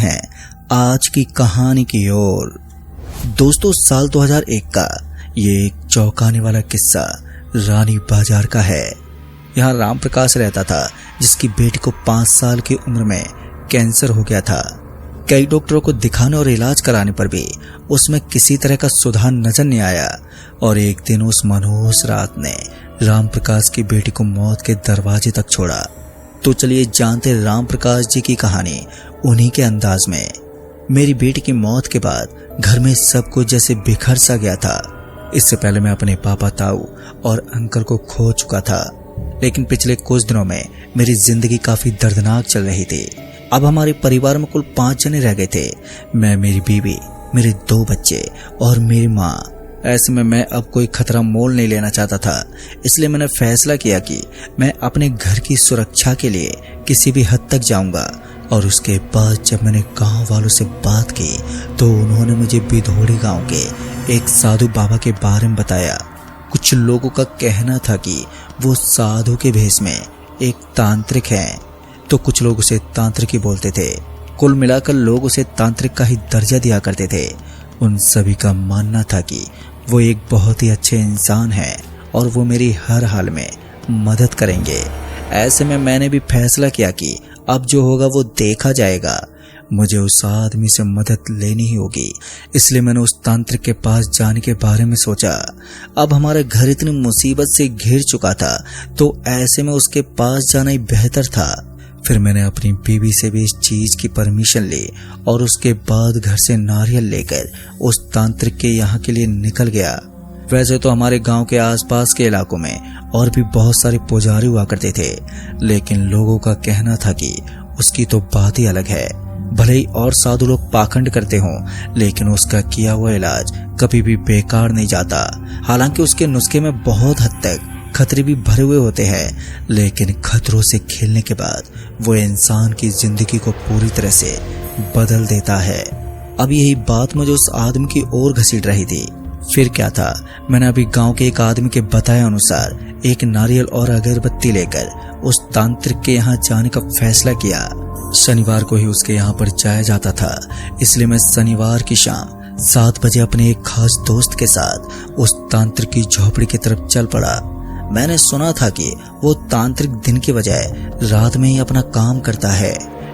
हैं आज की कहानी की ओर। दोस्तों, साल 2001 का ये एक चौंकाने वाला किस्सा रानी बाजार का है। यहाँ राम प्रकाश रहता था जिसकी बेटी को 5 साल की उम्र में कैंसर हो गया था। कई डॉक्टरों को दिखाने और इलाज कराने पर भी उसमें किसी तरह का सुधार नजर नहीं आया और एक दिन उस मनहूस रात ने राम प्रकाश की बेटी को मौत के दरवाजे तक छोड़ा। तो चलिए जानते राम प्रकाश जी की कहानी उन्हीं के अंदाज में। मेरी बेटी की मौत के बाद घर में सब कुछ जैसे बिखर सा गया था। इससे पहले मैं अपने पापा ताऊ और अंकल को खो चुका था, लेकिन पिछले कुछ दिनों में मेरी जिंदगी काफी दर्दनाक चल रही थी। अब हमारे परिवार में कुल 5 जने रह गए थे, मैं, मेरी बीवी, मेरे 2 बच्चे और मेरी माँ। ऐसे में मैं अब कोई खतरा मोल नहीं लेना चाहता था, इसलिए मैंने फैसला किया कि मैं अपने घर की सुरक्षा के लिए किसी भी हद तक जाऊंगा। और उसके बाद जब मैंने गांव वालों से बात की तो उन्होंने मुझे बिधोड़ी गांव के एक साधु बाबा के बारे में बताया। कुछ लोगों का कहना था कि वो साधु के भेष में एक तांत्रिक हैं, तो कुछ लोग उसे तांत्रिक ही बोलते थे। कुल मिलाकर लोग उसे तांत्रिक का ही दर्जा दिया करते थे। उन सभी का मानना था कि वो एक बहुत ही अच्छे इंसान हैं और वो मेरी हर हाल में मदद करेंगे। ऐसे में मैंने भी फैसला किया कि अब जो होगा वो देखा जाएगा, मुझे उस आदमी से मदद लेनी ही होगी। इसलिए मैंने उस तांत्रिक के पास जाने के बारे में सोचा। अब हमारा घर इतनी मुसीबत से घिर चुका था तो ऐसे में उसके पास जाना ही बेहतर था। फिर मैंने अपनी बीवी से भी इस चीज की परमिशन ली और उसके बाद घर से नारियल लेकर उस तांत्रिक के यहाँ के लिए निकल गया। वैसे तो हमारे गांव के आसपास के इलाकों में और भी बहुत सारे पुजारी हुआ करते थे, लेकिन लोगों का कहना था कि उसकी तो बात ही अलग है। भले ही और साधु लोग पाखंड करते हों, लेकिन उसका किया हुआ इलाज कभी भी बेकार नहीं जाता। हालांकि उसके नुस्खे में बहुत हद तक खतरे भी भरे हुए होते हैं, लेकिन खतरों से खेलने के बाद वो इंसान की जिंदगी को पूरी तरह से बदल देता है। अब यही बात मुझे उस आदमी की ओर घसीट रही थी। फिर क्या था, मैंने अभी गांव के एक आदमी के बताए अनुसार एक नारियल और अगरबत्ती लेकर उस तांत्रिक के यहाँ जाने का फैसला किया। शनिवार को ही उसके यहाँ पर जाया जाता था, इसलिए मैं शनिवार की शाम 7 बजे अपने एक खास दोस्त के साथ उस तांत्रिक की झोपड़ी की तरफ चल पड़ा। मैंने सुना था कि वो तांत्रिक दिन के बजाय रात में ही अपना काम करता है।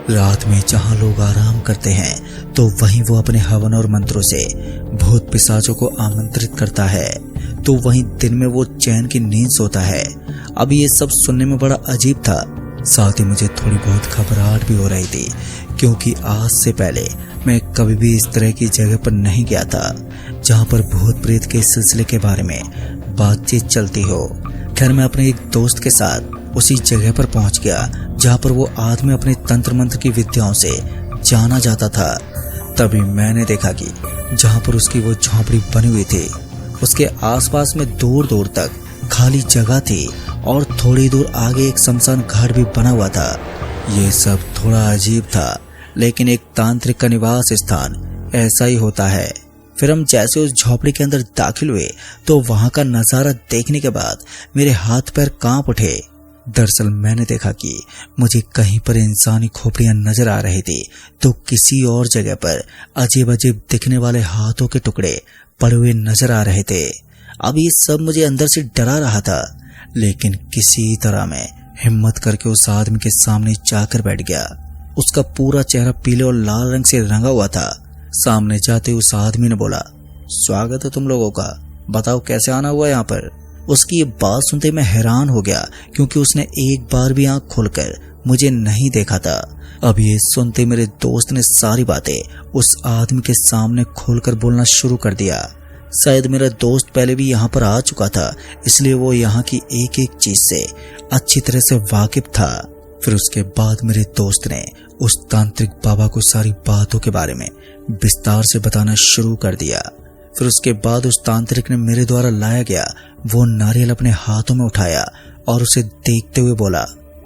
रात में जहां लोग आराम करते हैं तो वहीं वो अपने हवन और मंत्रों से भूत पिशाचों को आमंत्रित करता है, तो वहीं दिन में वो चैन की नींद सोता है। अब ये सब सुनने में बड़ा अजीब था, साथ ही मुझे थोड़ी बहुत घबराहट भी हो रही थी, क्योंकि आज से पहले मैं कभी भी इस तरह की जगह पर नहीं गया था जहां पर भूत प्रेत के सिलसिले के बारे में बातचीत चलती हो। खैर, मैं अपने एक दोस्त के साथ उसी जगह पर पहुंच गया जहां पर वो आदमी अपने तंत्र मंत्र की विद्याओं से जाना जाता था। तभी मैंने देखा कि जहां पर उसकी वो झोपड़ी बनी हुई थी उसके आसपास में दूर दूर तक खाली जगह थी और थोड़ी दूर आगे एक शमशान घाट भी बना हुआ था। ये सब थोड़ा अजीब था, लेकिन एक तांत्रिक का निवास स्थान ऐसा ही होता है। फिर हम जैसे उस झोपड़ी के अंदर दाखिल हुए तो वहां का नजारा देखने के बाद मेरे हाथ पैर कांप उठे। दरअसल मैंने देखा कि मुझे कहीं पर इंसानी खोपड़ियां नजर आ रही थी, तो किसी और जगह पर अजीब अजीब दिखने वाले हाथों के टुकड़े पड़े हुए नजर आ रहे थे। अब ये सब मुझे अंदर से डरा रहा था, लेकिन किसी तरह मैं हिम्मत करके उस आदमी के सामने जाकर बैठ गया। उसका पूरा चेहरा पीले और लाल रंग से रंगा हुआ था। सामने जाते उस आदमी ने बोला, स्वागत है तुम लोगों का, बताओ कैसे आना हुआ यहाँ पर। उसकी ये बात सुनते मैं हैरान हो गया, क्योंकि उसने एक बार भी आंख खोलकर मुझे नहीं देखा था। अब ये सुनते मेरे दोस्त ने सारी बातें उस आदमी के सामने खोलकर बोलना शुरू कर दिया। शायद मेरा दोस्त पहले भी यहाँ पर आ चुका था, इसलिए वो यहाँ की एक एक चीज से अच्छी तरह से वाकिफ था। फिर उसके बाद मेरे दोस्त ने उस तांत्रिक बाबा को सारी बातों के बारे में विस्तार से बताना शुरू कर दिया। फिर उसके बाद उस तांत्रिक ने मेरे द्वारा लाया गया वो नारियल अपने हाथों में उठाया और उसे देखते हुए बोला,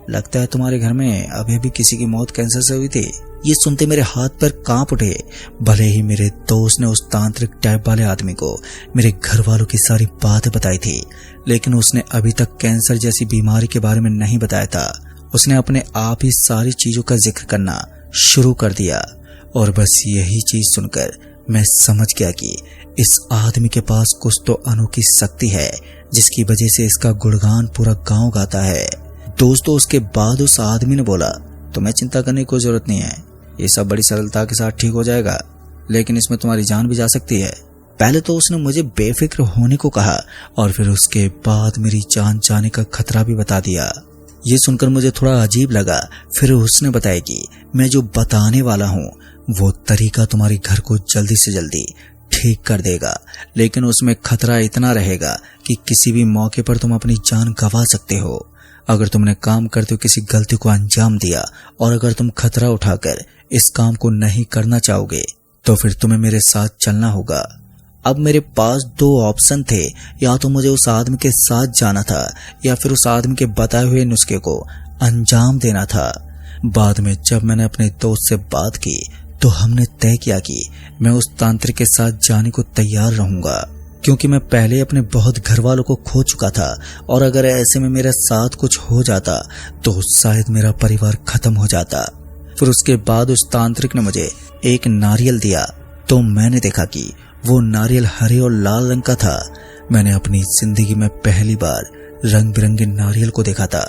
लगता है तुम्हारे घर में अभी भी किसी की मौत कैंसर से हुई थी। ये सुनते मेरे हाथ पैर कांप उठे। भले ही मेरे दोस्त ने उस तांत्रिक टाइप वाले आदमी को मेरे घर वालों की सारी बातें बताई थी, लेकिन उसने अभी तक कैंसर जैसी बीमारी के बारे में नहीं बताया था। उसने अपने आप ही सारी चीजों का जिक्र करना शुरू कर दिया और बस यही चीज सुनकर मैं समझ गया कि इस आदमी के पास कुछ तो अनोखी शक्ति है जिसकी वजह से इसका गुणगान पूरा गांव गाता है। दोस्तों उसके बाद उस आदमी ने बोला, तुम्हें चिंता करने की कोई जरूरत नहीं है, ये सब बड़ी सरलता के साथ ठीक हो जाएगा, लेकिन इसमें तुम्हारी जान भी जा सकती है। पहले तो उसने मुझे बेफिक्र होने को कहा और फिर उसके बाद मेरी जान जाने का खतरा भी बता दिया। ये सुनकर मुझे थोड़ा अजीब लगा। फिर उसने बताया कि मैं जो बताने वाला हूँ वो तरीका तुम्हारे घर को जल्दी से जल्दी ठीक कर देगा, लेकिन उसमें खतरा इतना रहेगा कि किसी भी मौके पर तुम अपनी जान गंवा सकते हो। अगर तुमने काम करते हुए किसी गलती को अंजाम दिया और अगर तुम खतरा उठाकर इस काम को नहीं करना चाहोगे तो फिर तुम्हें मेरे साथ चलना होगा। अब मेरे पास दो ऑप्शन थे, या तो मुझे उस आदमी के साथ जाना था या फिर उस आदमी के बताए हुए नुस्खे को अंजाम देना था। बाद में जब मैंने अपने दोस्त से बात की तो हमने तय किया कि मैं उस तांत्रिक के साथ जाने को तैयार रहूंगा, क्योंकि मैं पहले अपने बहुत घर वालों को खो चुका था और अगर ऐसे में मेरे साथ कुछ हो जाता तो शायद मेरा परिवार खत्म हो जाता। फिर उसके बाद उस तांत्रिक ने मुझे एक नारियल दिया तो मैंने देखा कि वो नारियल हरे और लाल रंग का था। मैंने अपनी जिंदगी में पहली बार रंग बिरंगे नारियल को देखा था।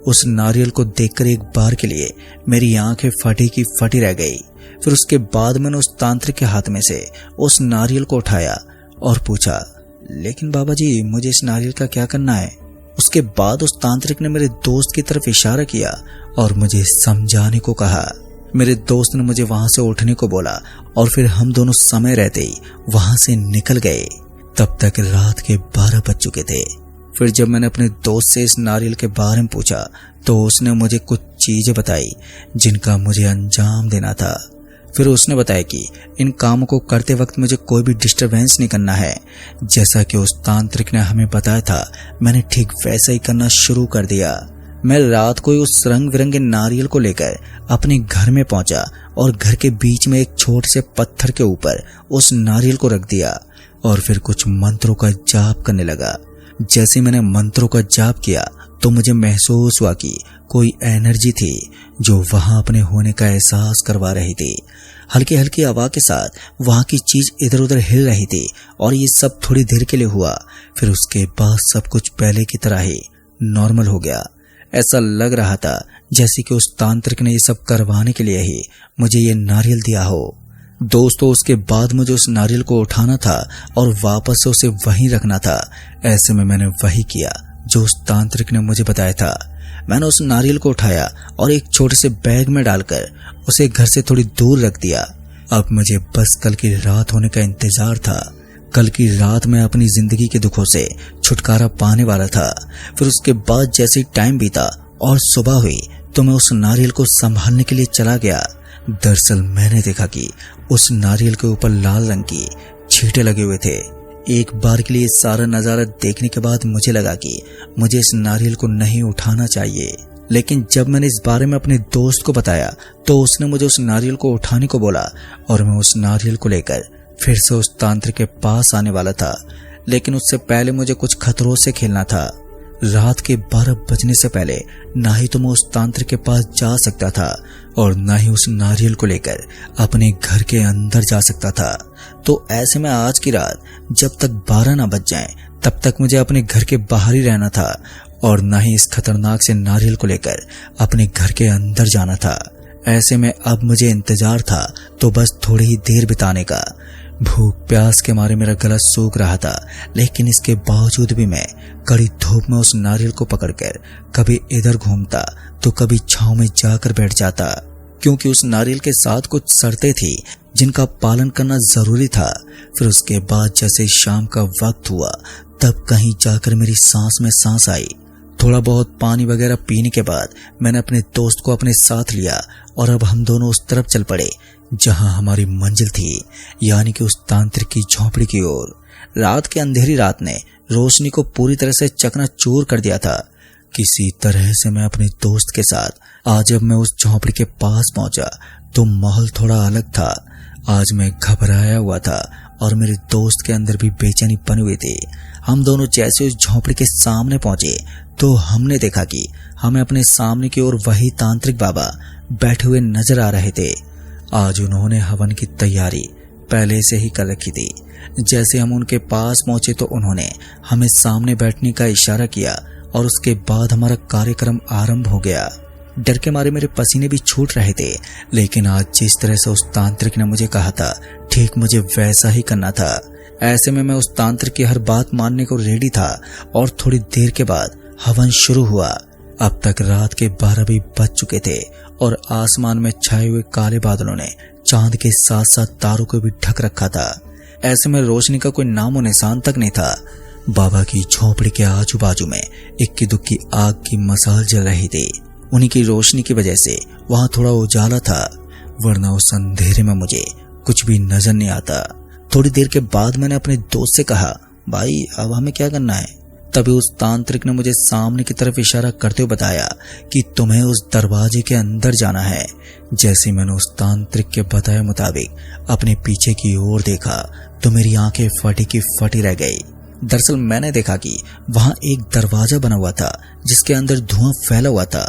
उस नारियल को देखकर एक बार के लिए मेरी आंखें फटी की फटी रह गई। फिर उसके बाद मैंने उस तांत्रिक के हाथ में से उस नारियल को उठाया और पूछा, लेकिन बाबा जी मुझे इस नारियल का क्या करना है? उसके बाद उस तांत्रिक ने मेरे दोस्त की तरफ इशारा किया और मुझे समझाने को कहा। मेरे दोस्त ने मुझे वहां से उठने को बोला और फिर हम दोनों समय रहते ही वहां से निकल गए। तब तक रात के 12 बज चुके थे। फिर जब मैंने अपने दोस्त से इस नारियल के बारे में पूछा तो उसने मुझे कुछ चीजें बताई जिनका मुझे अंजाम देना था। फिर उसने बताया कि इन कामों को करते वक्त मुझे कोई भी डिस्टरबेंस नहीं करना है। जैसा कि उस तांत्रिक ने हमें बताया था मैंने ठीक वैसा ही करना शुरू कर दिया। मैं रात को ही उस रंग बिरंगे नारियल को लेकर अपने घर में पहुंचा और घर के बीच में एक छोटे से पत्थर के ऊपर उस नारियल को रख दिया और फिर कुछ मंत्रों का जाप करने लगा। जैसे मैंने मंत्रों का जाप किया तो मुझे महसूस हुआ कि कोई एनर्जी थी जो वहां अपने होने का एहसास करवा रही थी। हल्की हल्की हवा के साथ वहां की चीज इधर उधर हिल रही थी और ये सब थोड़ी देर के लिए हुआ। फिर उसके बाद सब कुछ पहले की तरह ही नॉर्मल हो गया। ऐसा लग रहा था जैसे कि उस तांत्रिक ने ये सब करवाने के लिए ही मुझे ये नारियल दिया हो। दोस्तों उसके बाद मुझे उस नारियल को उठाना था और वापस से उसे वहीं रखना था। ऐसे में मैंने वही किया जो उस तांत्रिक ने मुझे बताया था। मैंने उस नारियल को उठाया और एक छोटे से बैग में डालकर उसे घर से थोड़ी दूर रख दिया। अब मुझे बस कल की रात होने का इंतजार था। कल की रात मैं अपनी जिंदगी के दुखों से छुटकारा पाने वाला था। फिर उसके बाद जैसे ही टाइम बीता और सुबह हुई तो मैं उस नारियल को संभालने के लिए चला गया। दरअसल मैंने देखा कि उस नारियल के ऊपर लाल रंग की छींटे लगे हुए थे। एक बार के लिए सारा नजारा देखने के बाद मुझे लगा कि मुझे इस नारियल को नहीं उठाना चाहिए, लेकिन जब मैंने इस बारे में अपने दोस्त को बताया तो उसने मुझे उस नारियल को उठाने को बोला और मैं उस नारियल को लेकर फिर से उस तांत्रिक के पास आने वाला था। लेकिन उससे पहले मुझे कुछ खतरों से खेलना था। रात के 12 बजने से पहले ना ही तो मैं उस तांत्रिक के पास जा सकता था और ना ही उस नारियल को लेकर अपने घर के अंदर जा सकता था। तो ऐसे में आज की रात जब तक 12 ना बज जाएं तब तक मुझे अपने घर के बाहर ही रहना था और ना ही इस खतरनाक से नारियल को लेकर अपने घर के अंदर जाना था। ऐसे में अब मुझे इंतजार था तो बस थोड़ी ही देर बिताने का। भूख प्यास के मारे मेरा गला सूख रहा था, लेकिन इसके बावजूद भी मैं कड़ी धूप में उस नारियल को पकड़कर कभी इधर घूमता तो कभी छांव में जाकर बैठ जाता, क्योंकि उस नारियल के साथ कुछ शर्तें थी जिनका पालन करना जरूरी था। फिर उसके बाद जैसे शाम का वक्त हुआ तब कहीं जाकर मेरी सांस में सांस आई। थोड़ा बहुत पानी वगैरह पीने के बाद मैंने अपने दोस्त को अपने साथ लिया और अब हम दोनों उस तरफ चल पड़े जहां हमारी मंजिल थी, यानी कि उस तांत्रिक की झोंपड़ी की ओर। रात की अंधेरी रात ने रोशनी को पूरी तरह से चकनाचूर कर दिया था। किसी तरह से मैं अपने दोस्त के साथ आज जब मैं उस झोंपड़ी के पास पहुंचा तो माहौल थोड़ा अलग था। आज मैं घबराया हुआ था और मेरे दोस्त के अंदर भी बेचैनी बनी हुई थी। हम दोनों जैसे उस झोंपड़ी के सामने पहुंचे तो हमने देखा कि हमें अपने सामने की ओर वही तांत्रिक बाबा बैठे हुए नजर आ रहे थे। आज उन्होंने हवन की तैयारी पहले से ही कर रखी थी। जैसे हम उनके पास पहुंचे तो उन्होंने हमें सामने बैठने का इशारा किया और उसके बाद हमारा कार्यक्रम आरंभ हो गया। डर के मारे मेरे पसीने भी छूट रहे थे, लेकिन आज जिस तरह से उस तांत्रिक ने मुझे कहा था ठीक मुझे वैसा ही करना था। ऐसे में मैं उस तांत्रिक की हर बात मानने को रेडी था और थोड़ी देर के बाद हवन शुरू हुआ। अब तक रात के 12 भी बज चुके थे और आसमान में छाए हुए काले बादलों ने चांद के साथ साथ तारों को भी ढक रखा था। ऐसे में रोशनी का कोई नामो निशान तक नहीं था। बाबा की झोपड़ी के आजू बाजू में इक्की दुक्की आग की मसाल जल रही थी। उन्हीं की रोशनी की वजह से वहां थोड़ा उजाला था, वरना उस अंधेरे में मुझे कुछ भी नजर नहीं आता। थोड़ी देर के बाद मैंने अपने दोस्त से कहा, भाई अब हमें क्या करना है? तभी उस तांत्रिक ने मुझे सामने की तरफ इशारा करते हुए बताया कि तुम्हें उस दरवाजे के अंदर जाना है। जैसे मैंने उस तांत्रिक के बताए मुताबिक अपने पीछे की ओर देखा तो मेरी आंखें फटी की फटी रह गई। दरअसल मैंने देखा कि वहां एक दरवाजा बना हुआ था जिसके अंदर धुआं फैला हुआ था।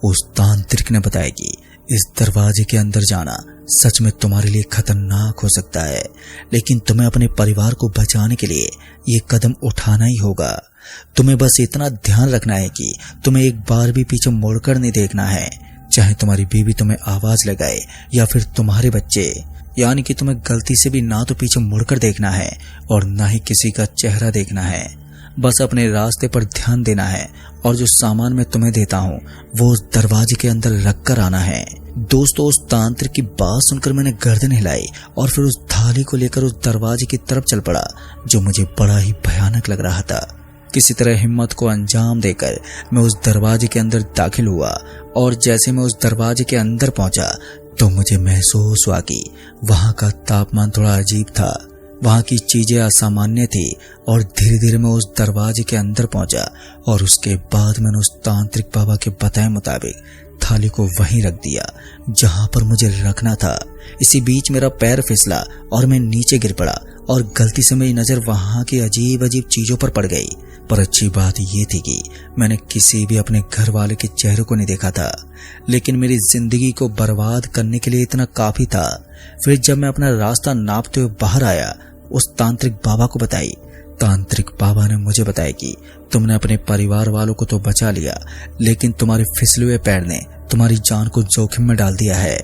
उस तांत्रिक ने बताया कि इस दरवाजे के अंदर जाना सच में तुम्हारे लिए खतरनाक हो सकता है, लेकिन तुम्हें अपने परिवार को बचाने के लिए ये कदम उठाना ही होगा। तुम्हें बस इतना ध्यान रखना है कि तुम्हें एक बार भी पीछे मुड़कर नहीं देखना है, चाहे तुम्हारी बीवी तुम्हें आवाज लगाए या फिर तुम्हारे बच्चे। यानी कि तुम्हें गलती से भी ना तो पीछे मुड़कर देखना है और ना ही किसी का चेहरा देखना है। बस अपने रास्ते पर ध्यान देना है और जो सामान मैं तुम्हें देता हूँ वो उस दरवाजे के अंदर रख कर आना है। दोस्तों, उस तांत्रिक की बात सुनकर मैंने गर्दन हिलाई और फिर उस थाली को लेकर उस दरवाजे की तरफ चल पड़ा, जो मुझे बड़ा ही भयानक लग रहा था। किसी तरह हिम्मत को अंजाम देकर मैं उस दरवाजे के अंदर दाखिल हुआ और जैसे मैं उस दरवाजे के अंदर पहुंचा तो मुझे महसूस हुआ कि वहां का तापमान थोड़ा अजीब था, वहां की चीजें असामान्य थी। और धीरे धीरे मैं उस दरवाजे के अंदर पहुंचा और उसके बाद मैंने उस तांत्रिक बाबा के बताए मुताबिक थाली को वहीं रख दिया जहां पर मुझे रखना था। इसी बीच मेरा पैर फिसला और मैं नीचे गिर पड़ा और गलती से मेरी नजर वहां की अजीब अजीब चीजों पर पड़ गई। पर अच्छी बात ये थी कि मैंने किसी भी अपने घर वाले के चेहरे को नहीं देखा था, लेकिन मेरी जिंदगी को बर्बाद करने के लिए इतना काफी था। फिर जब मैं अपना रास्ता नापते हुए बाहर आया, उस तांत्रिक बाबा को बताई। तांत्रिक बाबा ने मुझे बताया कि तुमने अपने परिवार वालों को तो बचा लिया, लेकिन तुम्हारे फिसले हुए पैर ने तुम्हारी जान को जोखिम में डाल दिया है।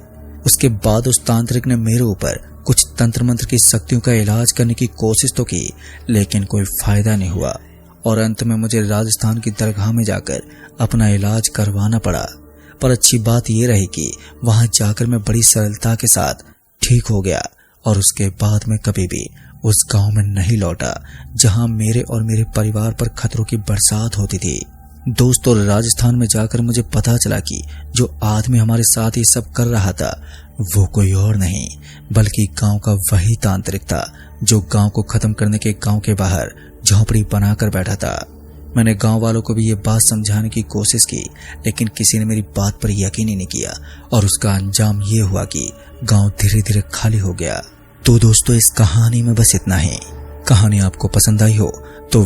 उसके बाद उस तांत्रिक ने मेरे ऊपर कुछ तंत्र मंत्र की शक्तियों का इलाज करने की कोशिश तो की, लेकिन कोई फायदा नहीं हुआ और अंत में मुझे राजस्थान की दरगाह में जाकर अपना इलाज करवाना पड़ा। पर अच्छी बात यह रही कि वहां जाकर मैं बड़ी सरलता के साथ ठीक हो गया और उसके बाद मैं कभी भी उस गांव में नहीं लौटा जहां मेरे और मेरे परिवार पर खतरों की बरसात होती थी। दोस्तों, राजस्थान में जाकर मुझे पता चला कि जो आदमी हमारे साथ ये सब कर रहा था वो कोई और नहीं बल्कि गांव का वही तांत्रिक था जो गांव को खत्म करने के गांव के बाहर झोंपड़ी बनाकर बैठा था। मैंने गांव वालों को भी ये बात समझाने की कोशिश की, लेकिन किसी ने मेरी बात पर यकीन ही नहीं किया और उसका अंजाम ये हुआ कि गांव धीरे धीरे खाली हो गया। तो दोस्तों, इस कहानी में बस इतना ही। कहानी आपको पसंद आई हो तो